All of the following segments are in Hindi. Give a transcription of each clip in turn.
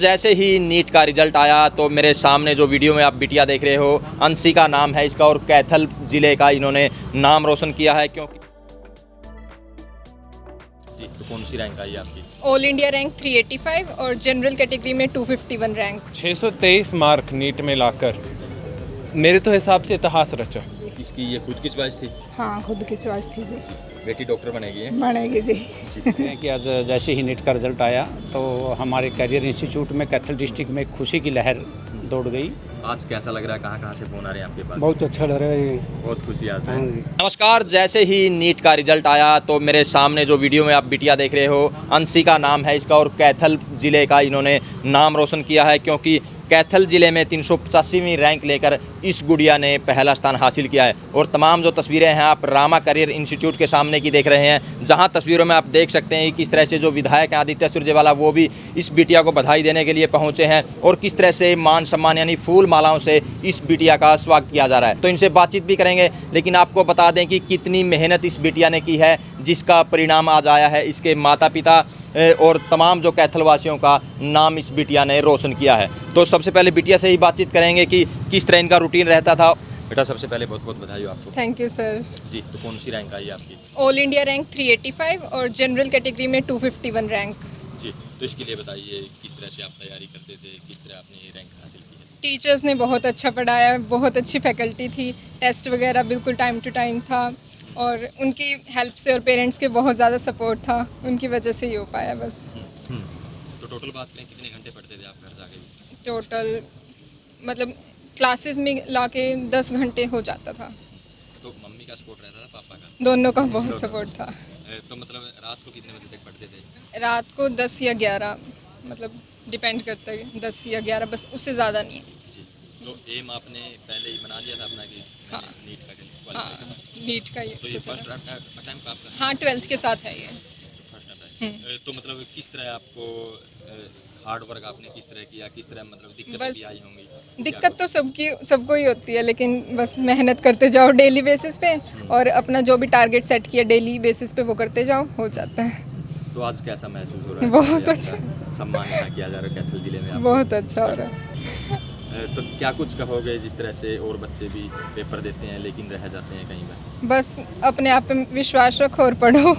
जैसे ही नीट का रिजल्ट आया तो मेरे सामने जो वीडियो में आप बिटिया देख रहे हो, अंशिका नाम है इसका और कैथल ज़िले का इन्होंने नाम रोशन किया है। क्योंकि जी, तो कौन सी रैंक आई आपकी? ऑल इंडिया रैंक 385 और जनरल कैटेगरी में 251 रैंक। 623 मार्क नीट में लाकर मेरे तो हिसाब से इतिहास रचा। इसकी ये खुद की चॉइस थी? हाँ, खुद की चॉइस थी जी। बेटी डॉक्टर बनेगी है? बनेगी जी। कि आज जैसे ही नीट का रिजल्ट आया तो हमारे करियर इंस्टीट्यूट में कैथल डिस्ट्रिक्ट में खुशी की लहर दौड़ गई। आज कैसा लग रहा है? कहाँ से फोन आ रहे हैं आपके पास? बहुत अच्छा लग रहा है। बहुत खुशी आता है। हाँ जी। नमस्कार, जैसे ही नीट का रिजल्ट आया तो मेरे सामने जो वीडियो में आप बिटिया देख रहे हो, अंशिका नाम है इसका और कैथल ज़िले का इन्होंने नाम रोशन किया है। क्योंकि कैथल ज़िले में 385वीं रैंक लेकर इस गुड़िया ने पहला स्थान हासिल किया है। और तमाम जो तस्वीरें हैं आप रामा करियर इंस्टीट्यूट के सामने की देख रहे हैं, जहां तस्वीरों में आप देख सकते हैं किस तरह से जो विधायक हैं आदित्य सुरजेवाला वो भी इस बिटिया को बधाई देने के लिए पहुंचे हैं और किस तरह से मान सम्मान यानी फूल मालाओं से इस बिटिया का स्वागत किया जा रहा है। तो इनसे बातचीत भी करेंगे, लेकिन आपको बता दें कि कितनी मेहनत इस बिटिया ने की है, जिसका परिणाम आज आया है। इसके माता पिता और तमाम जो कैथल वासियों का नाम इस बिटिया ने रोशन किया है। तो सबसे पहले बिटिया से ही बातचीत करेंगे कि किस तरह इनका रूटीन रहता था। बेटा, सबसे पहले बहुत बहुत बधाई हो आपको। Thank you sir. जी, तो कौन सी रैंक आई आपकी? ऑल इंडिया रैंक 385 और जनरल कैटेगरी में 251 रैंक। जी, तो इसके लिए बताइए किस तरह से आप तैयारी करते थे, किस तरह आपने ये रैंक हासिल की है? टीचर्स ने बहुत अच्छा पढ़ाया, बहुत अच्छी फैकल्टी थी, टेस्ट वगैरह बिल्कुल टाइम टू टाइम था और उनकी हेल्प से और पेरेंट्स के बहुत ज़्यादा सपोर्ट था, उनकी वजह से ही हो पाया बस। तो टोटल बात करें कितने घंटे पढ़ते थे आप घर जाके? टोटल मतलब क्लासेस में लाके 10 घंटे हो जाता था। तो मम्मी का सपोर्ट रहता था, पापा का? दोनों का बहुत सपोर्ट था। तो मतलब रात को कितने बजे तक पढ़ते थे? रात को 10 या 11, मतलब डिपेंड करता है, 10 या 11 बस, उससे ज़्यादा नहीं है। जी, तो एम आपने पहले ही बना लिया था अपना कि हाँ। नीट का हाँ, क्वालिफाई? नीट का ये तो ये सबसे फर्स्ट ज़्यादा। टाइम का आपका? हाँ, 12th के साथ है ये। First time. तो मतलब किस तरह आपको हार्ड वर्क आपने किस तरह किया, किस तरह मतलब दिक्कतें बस भी आई होंगी? दिक्कत तो सबको ही होती है, लेकिन बस मेहनत करते जाओ डेली बेसिस पे और अपना जो भी टारगेट सेट किया डेली बेसिस पे वो करते जाओ, हो जाता है। तो आज कैसा महसूस हो रहा है? बहुत कि अच्छा। आपका सम्मान यहाँ किया जा रहा है कैथल जिले में आपको? बहुत अच्छा हो रहा है। तो क्या कुछ कहोगे जिस तरह से और बच्चे भी पेपर देते हैं लेकिन रह जाते हैं कहीं पर? बस अपने आप पे विश्वास रखो और पढ़ो,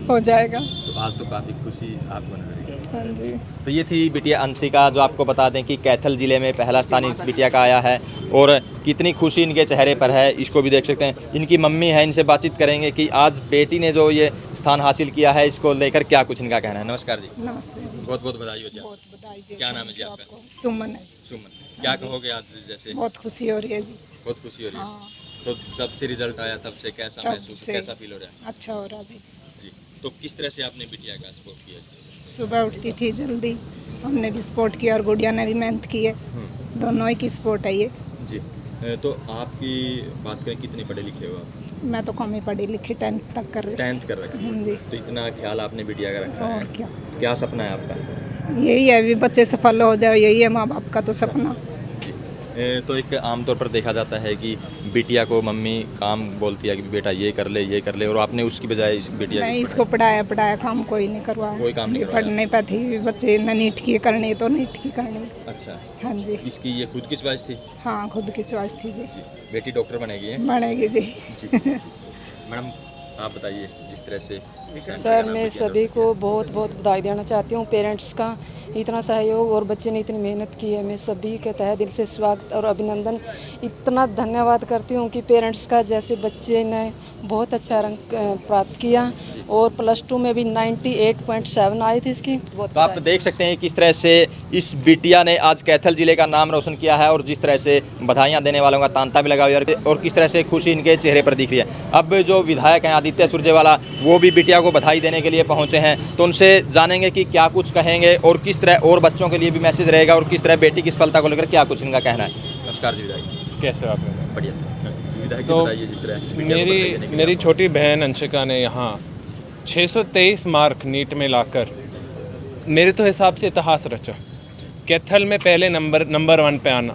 हो जाएगा। तो आज तो काफ़ी खुशी आपको नजर आई। हाँ जी। तो ये थी बिटिया अंशिका, जो आपको बता दें कि कैथल ज़िले में पहला स्थान इस बिटिया का आया है और कितनी खुशी इनके चेहरे पर है, इसको भी देख सकते हैं। इनकी मम्मी है, इनसे बातचीत करेंगे कि आज बेटी ने जो ये स्थान हासिल किया है इसको लेकर क्या कुछ इनका कहना है। नमस्कार जी। नमस्ते जी। बहुत बहुत बधाई हो जी। बहुत बधाई जी। क्या नाम है जी आपका? आपको सुमन है। सुमन, क्या कहोगे आज जैसे? बहुत खुशी हो रही है जी। बहुत खुशी हो रही है। हाँ, तो जब से रिजल्ट आया तब से कैसा तब महसूस, से। कैसा फील हो रहा है अच्छा हो रहा जी। जी? तो किस तरह से आपने बिटिया का सपोर्ट किया? सुबह उठती थी जल्दी, हमने भी सपोर्ट किया और गुड़िया ने भी मेहनत की है, दोनों ही की सपोर्ट है ये। जी, तो आपकी बात करें कितने पढ़े लिखे हो आप? मैं तो कम ही पढ़ी लिखी, 10th तक कर रही 10th कर रखा है। हूँ जी। तो इतना ख्याल आपने बिटिया का रखा है। और क्या, क्या सपना है आपका? यही है भी बच्चे सफल हो जाए, यही है माँ बाप का तो सपना। तो एक आमतौर पर देखा जाता है कि बिटिया को मम्मी काम बोलती है कि बेटा ये कर ले ये कर ले, और आपने उसकी बजाय इस बिटिया नहीं, इसको पढ़ाया काम कोई नहीं करवाया। कोई काम नहीं ये करवाया। पढ़ नहीं पाती, बच्चे न नीट की करनी तो नीट की करनी। अच्छा, हाँ जी। इसकी ये खुद की चॉइस थी? हाँ, खुद की चॉइस थी जी। जी, बेटी डॉक्टर बनेगी है? बनेगी जी। जी। मैडम, आप बताइए जिस तरह से। सर, मैं सभी को बहुत बहुत बधाई देना चाहती हूँ, पेरेंट्स का इतना सहयोग और बच्चे ने इतनी मेहनत की है। मैं सभी के तहे दिल से स्वागत और अभिनंदन इतना धन्यवाद करती हूँ कि पेरेंट्स का, जैसे बच्चे ने बहुत अच्छा रैंक प्राप्त किया और +2 में भी 98.7 आई थी इसकी। तो आप देख सकते हैं किस तरह से इस बिटिया ने आज कैथल जिले का नाम रोशन किया है और जिस तरह से बधाइयां देने वालों का तांता भी लगा हुआ है और किस तरह से खुशी इनके चेहरे पर दिख रही है। अब जो विधायक हैं आदित्य सुरजेवाला, वो भी बिटिया को बधाई देने के लिए पहुंचे हैं, तो उनसे जानेंगे कि क्या कुछ कहेंगे और किस तरह और बच्चों के लिए भी मैसेज रहेगा और किस तरह बेटी की सफलता को लेकर क्या कुछ इनका कहना है। नमस्कार जी विधायक। कैसे आप? बढ़िया। विधायक तो बताइए जिस तरह मेरी छोटी बहन अंशिका ने यहाँ 623 मार्क नीट में लाकर मेरे तो हिसाब से इतिहास रचा। कैथल में पहले नंबर 1 पे आना,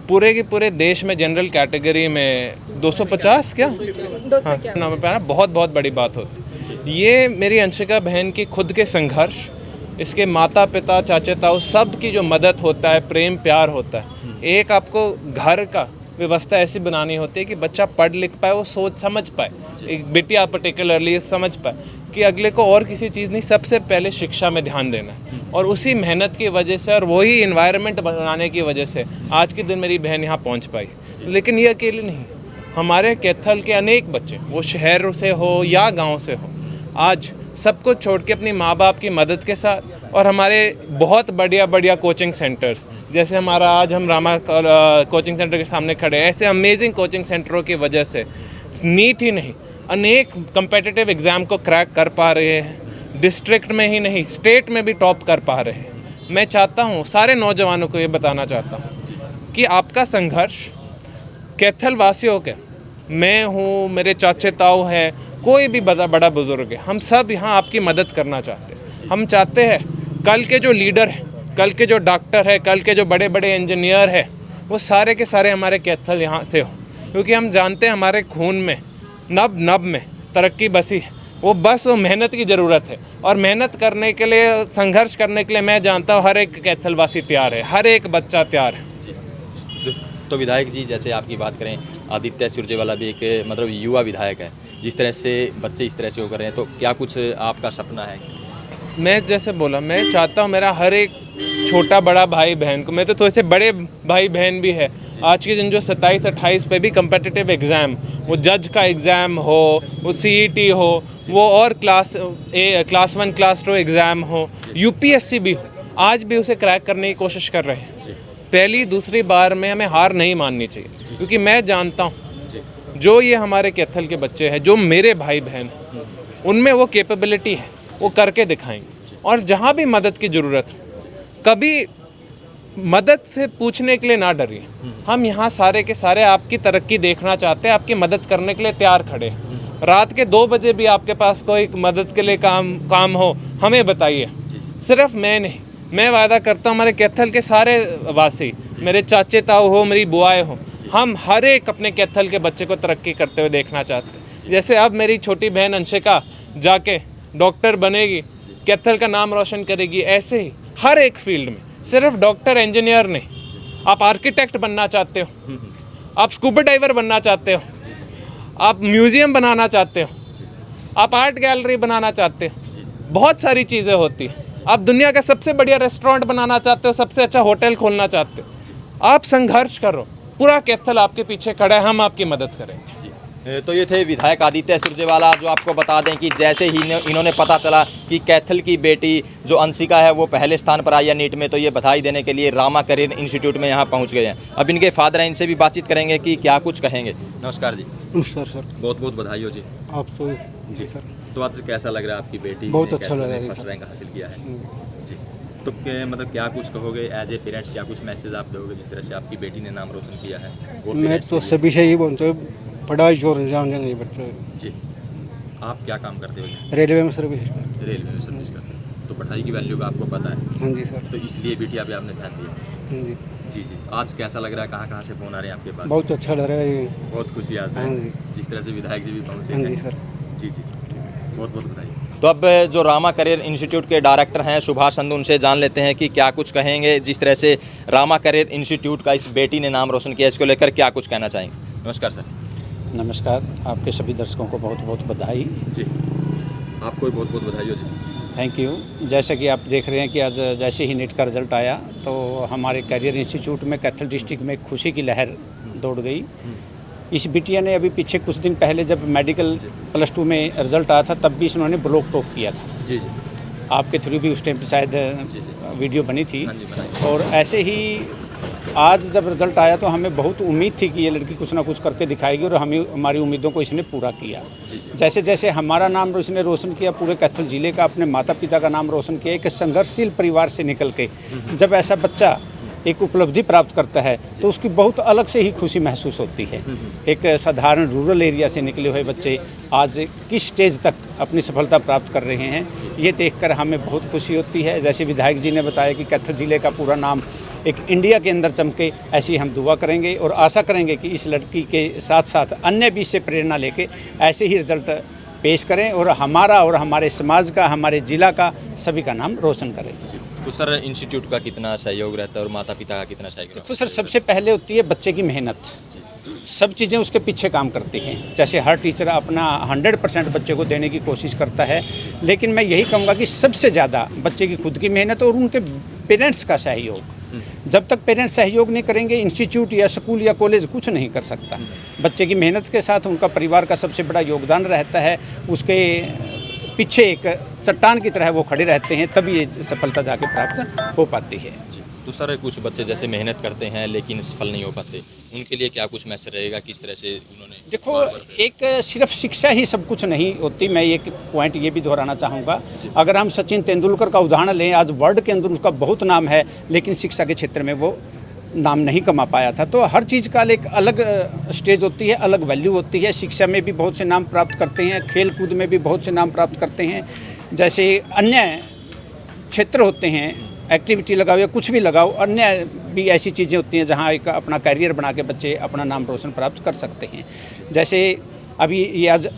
पूरे के पूरे देश में जनरल कैटेगरी में 250 क्या 251 नंबर पे आना बहुत बहुत बड़ी बात होती। ये मेरी अंशिका बहन की खुद के संघर्ष इसके माता पिता चाचा ताऊ सब की जो मदद होता है, प्रेम प्यार होता है। एक आपको घर का व्यवस्था ऐसी बनानी होती है कि बच्चा पढ़ लिख पाए, वो सोच समझ पाए, एक बिटिया पर्टिकुलरली समझ पाए कि अगले को और किसी चीज़ नहीं, सबसे पहले शिक्षा में ध्यान देना है। और उसी मेहनत की वजह से और वही इन्वायरमेंट बनाने की वजह से आज के दिन मेरी बहन यहाँ पहुँच पाई। लेकिन ये अकेले नहीं, हमारे कैथल के अनेक बच्चे, वो शहर से हो या गांव से हो, आज सब कुछ छोड़ के अपनी माँ बाप की मदद के साथ और हमारे बहुत बढ़िया बढ़िया कोचिंग सेंटर्स, जैसे हमारा आज हम रामा कोचिंग सेंटर के सामने खड़े हैं, ऐसे अमेजिंग कोचिंग सेंटरों की वजह से नीट ही नहीं अनेक कम्पिटिटिव एग्ज़ाम को क्रैक कर पा रहे हैं। डिस्ट्रिक्ट में ही नहीं, स्टेट में भी टॉप कर पा रहे हैं। मैं चाहता हूँ, सारे नौजवानों को ये बताना चाहता हूँ कि आपका संघर्ष कैथल वासियों के, मैं हूँ, मेरे चाचे ताऊ हैं, कोई भी बड़ा बुजुर्ग है, हम सब यहाँ आपकी मदद करना चाहते हैं। हम चाहते हैं कल के जो लीडर हैं, कल के जो डॉक्टर है, कल के जो बड़े बड़े इंजीनियर हैं, वो सारे के सारे हमारे कैथल यहाँ से हो, क्योंकि हम जानते हैं हमारे खून में नब नब में तरक्की बसी है। वो मेहनत की ज़रूरत है और मेहनत करने के लिए, संघर्ष करने के लिए मैं जानता हूँ हर एक कैथलवासी तैयार है, हर एक बच्चा तैयार है। तो विधायक जी, जैसे आपकी बात करें, आदित्य सुरजेवाला भी एक मतलब युवा विधायक है, जिस तरह से बच्चे इस तरह से वो कर रहे हैं, तो क्या कुछ आपका सपना है? मैं जैसे बोला, मैं चाहता हूँ मेरा हर एक छोटा बड़ा भाई बहन को, मैं तो थोड़े से बड़े भाई बहन भी है, आज के दिन जो 27-28 पे भी कम्पिटिटिव एग्ज़ाम, वो जज का एग्ज़ाम हो, वो CET हो, वो और क्लास 1 क्लास 2 एग्ज़ाम हो, UPSC भी हो, आज भी उसे क्रैक करने की कोशिश कर रहे हैं। पहली दूसरी बार में हमें हार नहीं माननी चाहिए, क्योंकि मैं जानता हूँ जो ये हमारे कैथल के बच्चे हैं, जो मेरे भाई बहन, उनमें वो कैपेबिलिटी है, वो करके दिखाएंगे। और जहाँ भी मदद की ज़रूरत है, कभी मदद से पूछने के लिए ना डरिए। हम यहाँ सारे के सारे आपकी तरक्की देखना चाहते हैं, आपकी मदद करने के लिए तैयार खड़े हैं। रात के 2 बजे भी आपके पास कोई मदद के लिए काम हो, हमें बताइए। सिर्फ मैं नहीं, मैं वादा करता हूँ हमारे कैथल के सारे वासी, मेरे चाचे ताऊ हो, मेरी बुआएं हो, हम हर एक अपने कैथल के बच्चे को तरक्की करते हुए देखना चाहते हैं। जैसे अब मेरी छोटी बहन अंशिका जाके डॉक्टर बनेगी, कैथल का नाम रोशन करेगी, ऐसे ही हर एक फील्ड में, सिर्फ डॉक्टर इंजीनियर नहीं, आप आर्किटेक्ट बनना चाहते हो, आप स्कूबा डाइवर बनना चाहते हो, आप म्यूज़ियम बनाना चाहते हो, आप आर्ट गैलरी बनाना चाहते हो, बहुत सारी चीज़ें होती हैं। आप दुनिया का सबसे बढ़िया रेस्टोरेंट बनाना चाहते हो, सबसे अच्छा होटल खोलना चाहते हो, आप संघर्ष करो, पूरा कैथल आपके पीछे खड़ा है, हम आपकी मदद करेंगे। तो ये थे विधायक आदित्य सुरजेवाला, जो आपको बता दें कि जैसे ही इन्होंने पता चला कि कैथल की बेटी जो अंशिका है वो पहले स्थान पर आई है नीट में, तो ये बधाई देने के लिए रामा करियर इंस्टीट्यूट में यहाँ पहुँच गए हैं। अब इनके फादर हैं, इनसे भी बातचीत करेंगे कि क्या कुछ कहेंगे। नमस्कार जी। नमस्कार सर। बहुत बहुत बधाई हो जी आपको। जी सर। तो आज कैसा लग रहा है आपकी बेटी? बहुत अच्छा लग रहा है, फर्स्ट रैंक हासिल किया है जी। तो मतलब क्या कुछ कहोगे एज ए पेरेंट्स, क्या कुछ मैसेज आप दोगे जिस तरह से आपकी बेटी ने नाम रोशन किया है? मैं तो सभी से ही बोलता हूँ, पढ़ाई जोर ध्यान देना नहीं बच्चे जी। आप क्या काम करते हो? रेलवे में सर्विस। रेलवे में सर्विस करते हैं, तो पढ़ाई की वैल्यू का आपको पता है? हाँ जी सर। तो इसलिए बेटिया पे आपने ध्यान दिया? हाँ जी जी जी। आज कैसा लग रहा है, कहाँ से फ़ोन आ रहे हैं आपके पास? बहुत अच्छा लग रहा है, बहुत खुशी आती है। हाँ जी। जिस तरह से विधायक जी भी पहुँचे हाँ हैं। जी सर। जी जी, बहुत बहुत बधाई। तो अब जो रामा करियर इंस्टीट्यूट के डायरेक्टर हैं सुभाष संधू, उनसे जान लेते हैं कि क्या कुछ कहेंगे। जिस तरह से रामा करियर इंस्टीट्यूट का इस बेटी ने नाम रोशन किया, इसको लेकर क्या कुछ कहना चाहेंगे? नमस्कार सर। नमस्कार, आपके सभी दर्शकों को बहुत बहुत बधाई। जी, आपको भी बहुत बहुत बधाई हो जी। Thank you. जैसा कि आप देख रहे हैं कि आज जैसे ही नीट का रिज़ल्ट आया तो हमारे करियर इंस्टीट्यूट में कैथल डिस्ट्रिक्ट में खुशी की लहर दौड़ गई। इस बिटिया ने अभी पीछे कुछ दिन पहले जब मेडिकल +2 में रिज़ल्ट आया था, तब भी इन्होंने ब्लॉक टॉप किया था। जी जी। आपके थ्रू भी उस टाइम पर शायद वीडियो बनी थी। हाँ जी, बनाई। और ऐसे ही आज जब रिज़ल्ट आया तो हमें बहुत उम्मीद थी कि ये लड़की कुछ ना कुछ करके दिखाएगी, और हमारी उम्मीदों को इसने पूरा किया। जैसे जैसे हमारा नाम इसने रोशन किया, पूरे कैथल ज़िले का, अपने माता पिता का नाम रोशन किया। एक संघर्षशील परिवार से निकल के जब ऐसा बच्चा एक उपलब्धि प्राप्त करता है तो उसकी बहुत अलग से ही खुशी महसूस होती है। एक साधारण रूरल एरिया से निकले हुए बच्चे आज किस स्टेज तक अपनी सफलता प्राप्त कर रहे हैं, ये देखकर हमें बहुत खुशी होती है। जैसे विधायक जी ने बताया कि कैथल ज़िले का पूरा नाम एक इंडिया के अंदर चमके, ऐसी हम दुआ करेंगे और आशा करेंगे कि इस लड़की के साथ साथ अन्य भी इससे प्रेरणा लेके ऐसे ही रिजल्ट पेश करें और हमारा और हमारे समाज का, हमारे ज़िला का, सभी का नाम रोशन करें। तो सर इंस्टीट्यूट का कितना सहयोग रहता है और माता पिता का कितना सहयोग रहता है? तो सर सबसे पहले होती है बच्चे की मेहनत, सब चीज़ें उसके पीछे काम करती हैं। जैसे हर टीचर अपना 100% बच्चे को देने की कोशिश करता है, लेकिन मैं यही कहूँगा कि सबसे ज़्यादा बच्चे की खुद की मेहनत और उनके पेरेंट्स का सहयोग। जब तक पेरेंट्स सहयोग नहीं करेंगे, इंस्टीट्यूट या स्कूल या कॉलेज कुछ नहीं कर सकता। बच्चे की मेहनत के साथ उनका परिवार का सबसे बड़ा योगदान रहता है, उसके पीछे एक चट्टान की तरह वो खड़े रहते हैं, तभी ये सफलता जाके प्राप्त हो पाती है। तो सर कुछ बच्चे जैसे मेहनत करते हैं लेकिन सफल नहीं हो पाते, उनके लिए क्या कुछ मैसेज रहेगा, किस तरह से उन्होंने? देखो, एक सिर्फ शिक्षा ही सब कुछ नहीं होती। मैं एक पॉइंट ये भी दोहराना चाहूँगा, अगर हम सचिन तेंदुलकर का उदाहरण लें, आज वर्ल्ड के अंदर उसका बहुत नाम है, लेकिन शिक्षा के क्षेत्र में वो नाम नहीं कमा पाया था। तो हर चीज़ का एक अलग स्टेज होती है, अलग वैल्यू होती है। शिक्षा में भी बहुत से नाम प्राप्त करते हैं, खेल कूद में भी बहुत से नाम प्राप्त करते हैं। जैसे अन्य क्षेत्र होते हैं, एक्टिविटी लगाओ या कुछ भी लगाओ, अन्य भी ऐसी चीज़ें होती हैं जहाँ एक अपना कैरियर बना के बच्चे अपना नाम रोशन प्राप्त कर सकते हैं। जैसे अभी ये आज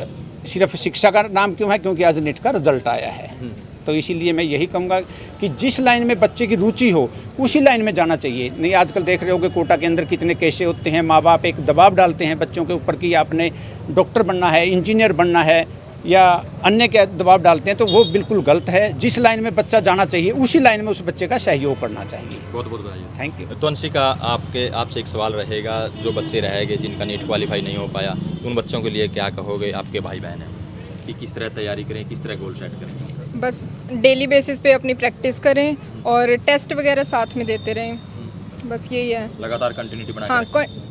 सिर्फ शिक्षा का नाम क्यों है, क्योंकि आज नीट का रिजल्ट आया है। तो इसीलिए मैं यही कहूँगा कि जिस लाइन में बच्चे की रुचि हो उसी लाइन में जाना चाहिए। नहीं, आजकल देख रहे हो कि कोटा के अंदर कितने केसे होते हैं, माँ बाप एक दबाव डालते हैं बच्चों के ऊपर कि आपने डॉक्टर बनना है, इंजीनियर बनना है या अन्य के दबाव डालते हैं, तो वो बिल्कुल गलत है। जिस लाइन में बच्चा जाना चाहिए उसी लाइन में उस बच्चे का सहयोग करना चाहिए। बहुत बहुत बधाई। Thank you. तो अंशिका, आपसे एक सवाल रहेगा, जो बच्चे रहेंगे जिनका नीट क्वालिफाई नहीं हो पाया, उन बच्चों के लिए क्या कहोगे? आपके भाई बहन हैं कि किस तरह तैयारी करें, किस तरह गोल सेट करें? बस डेली बेसिस पे अपनी प्रैक्टिस करें और टेस्ट वगैरह साथ में देते रहें, बस यही है। लगातार कंटिन्यूटी बनाए हाँ,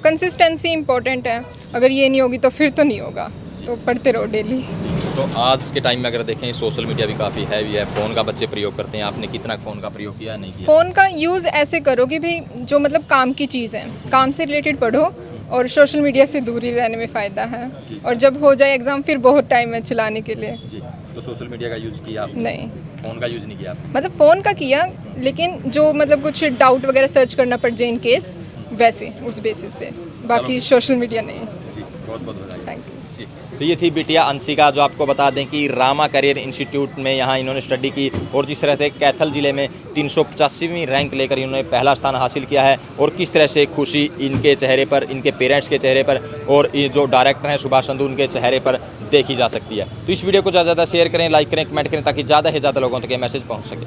कंसिस्टेंसी इम्पोर्टेंट है, अगर ये नहीं होगी तो फिर तो नहीं होगा, तो पढ़ते रहो डेली। तो आज के टाइम में अगर देखें, सोशल मीडिया भी काफ़ी हैवी है, फ़ोन का बच्चे प्रयोग करते हैं। आपने कितना फ़ोन का प्रयोग किया, नहीं किया? फ़ोन का यूज़ ऐसे करो कि भाई जो मतलब काम की चीज़ है, काम से रिलेटेड पढ़ो और सोशल मीडिया से दूर ही रहने में फ़ायदा है। और जब हो जाए एग्ज़ाम फिर बहुत टाइम है चलाने के लिए। जी, तो सोशल मीडिया का यूज़ किया आपने? नहीं, फ़ोन का यूज़ नहीं किया आपने? मतलब फ़ोन का किया, लेकिन जो मतलब कुछ डाउट वगैरह सर्च करना पड़ जाए इन केस, वैसे उस बेसिस पे, बाकी सोशल मीडिया नहीं। जी, बहुत बहुत बधाई। Thank you. जी, तो ये थी बिटिया अंशिका, जो आपको बता दें कि रामा करियर इंस्टीट्यूट में यहाँ इन्होंने स्टडी की और जिस तरह से कैथल ज़िले में 385वीं रैंक लेकर इन्होंने पहला स्थान हासिल किया है और किस तरह से खुशी इनके चेहरे पर, इनके पेरेंट्स के चेहरे पर और ये जो डायरेक्टर हैं सुभाष संधू, उनके चेहरे पर देखी जा सकती है। तो इस वीडियो को ज़्यादा से ज़्यादा शेयर करें, लाइक करें, कमेंट करें, ताकि ज़्यादा से ज़्यादा लोगों तक ये मैसेज पहुँच सके।